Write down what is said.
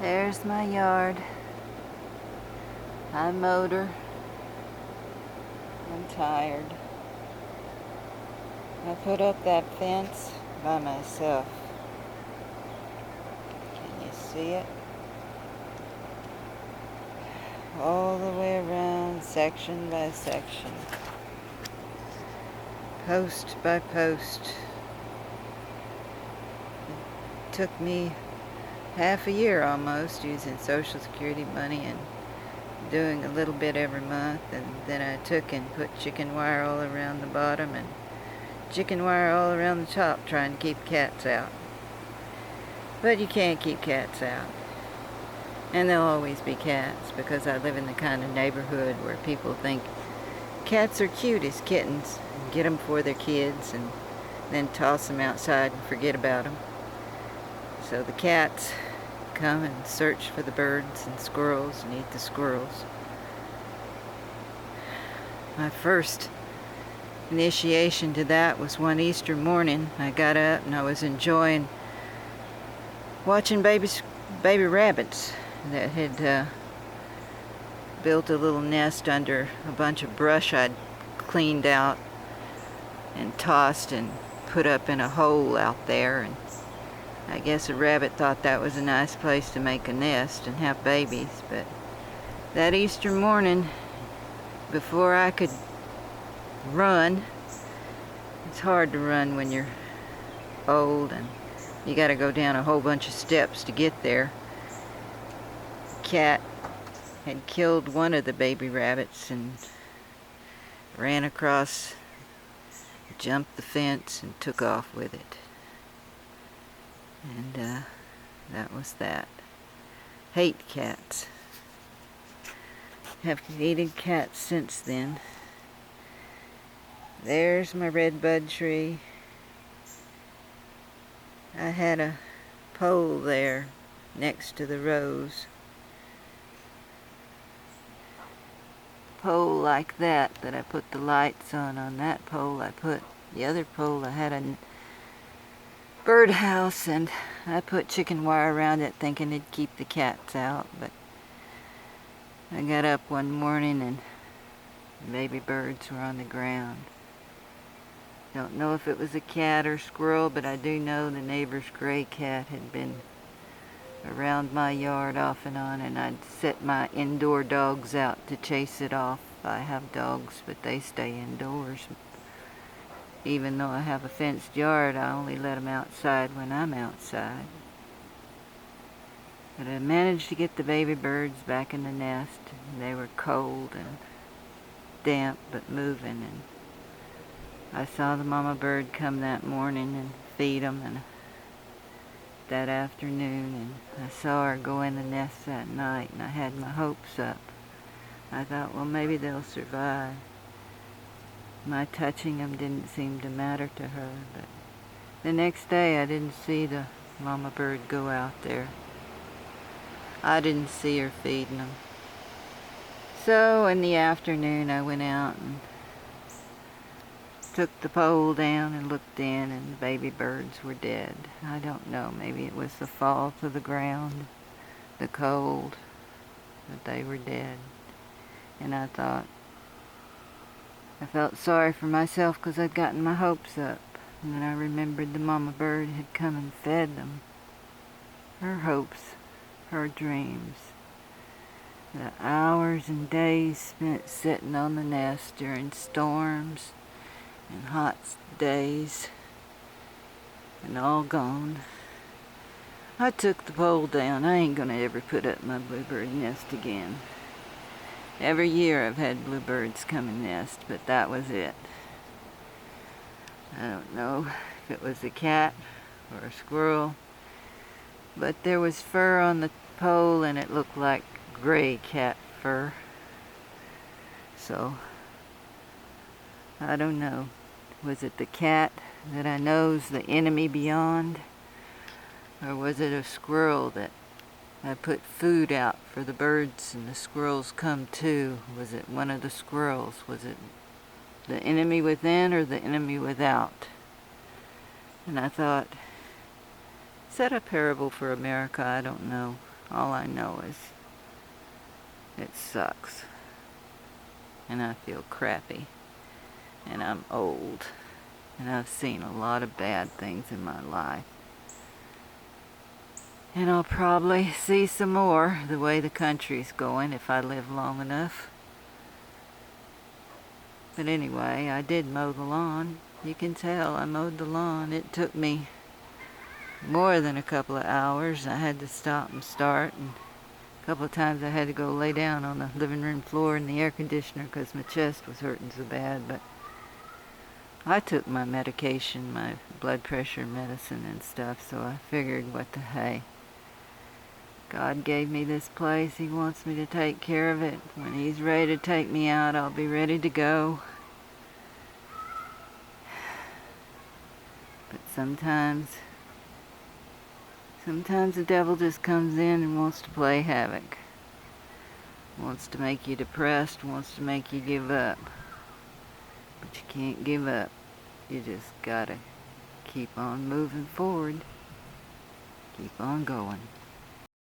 There's my yard. I mowed her. I'm tired. I put up that fence by myself. Can you see it? All the way around, section by section. Post by post. It took me half a year almost using Social Security money and doing a little bit every month, and then I took and put chicken wire all around the bottom and chicken wire all around the top, trying to keep cats out. But you can't keep cats out. And there'll always be cats, because I live in the kind of neighborhood where people think cats are cute as kittens, and get them for their kids and then toss them outside and forget about them. So the cats come and search for the birds and squirrels and eat the squirrels. My first initiation to that was one Easter morning. I got up and I was enjoying watching baby rabbits that had built a little nest under a bunch of brush I'd cleaned out and tossed and put up in a hole out there, and I guess a rabbit thought that was a nice place to make a nest and have babies. But that Easter morning, before I could run, it's hard to run when you're old and you got to go down a whole bunch of steps to get there. Cat had killed one of the baby rabbits and ran across, jumped the fence and took off with it. And that was that. Hate cats. Have hated cats since then. There's my redbud tree. I had a pole there next to the rose. Pole like that I put the lights on that pole. I put the other pole, I had a birdhouse, and I put chicken wire around it thinking it'd keep the cats out. But I got up one morning and baby birds were on the ground. Don't know if it was a cat or squirrel, but I do know the neighbor's gray cat had been around my yard off and on, and I'd set my indoor dogs out to chase it off. I have dogs, but they stay indoors. Even though I have a fenced yard, I only let them outside when I'm outside. But I managed to get the baby birds back in the nest. They were cold and damp, but moving. And I saw the mama bird come that morning and feed them, and that afternoon, and I saw her go in the nest that night, and I had my hopes up. I thought, well, maybe they'll survive. My touching them didn't seem to matter to her, but the next day I didn't see the mama bird go out there. I didn't see her feeding them. So in the afternoon I went out and took the pole down and looked in, and the baby birds were dead. I don't know, maybe it was the fall to the ground, the cold, but they were dead. And I felt sorry for myself because I'd gotten my hopes up. And then I remembered the mama bird had come and fed them. Her hopes, her dreams. The hours and days spent sitting on the nest during storms and hot days, and all gone. I took the pole down. I ain't gonna ever put up my bluebird nest again. Every year I've had bluebirds come and nest, but that was it. I don't know if it was a cat or a squirrel, but there was fur on the pole and it looked like gray cat fur. So, I don't know. Was it the cat that I know's the enemy beyond? Or was it a squirrel that I put food out for the birds and the squirrels come too? Was it one of the squirrels? Was it the enemy within or the enemy without? And I thought, is that a parable for America? I don't know. All I know is it sucks. And I feel crappy. And I'm old. And I've seen a lot of bad things in my life. And I'll probably see some more the way the country's going if I live long enough. But anyway, I did mow the lawn. You can tell I mowed the lawn. It took me more than a couple of hours. I had to stop and start, and a couple of times I had to go lay down on the living room floor in the air conditioner because my chest was hurting so bad. But I took my medication, my blood pressure medicine and stuff, so I figured, what the hey. God gave me this place. He wants me to take care of it. When he's ready to take me out, I'll be ready to go. But sometimes the devil just comes in and wants to play havoc. Wants to make you depressed, wants to make you give up. But you can't give up. You just gotta keep on moving forward. Keep on going.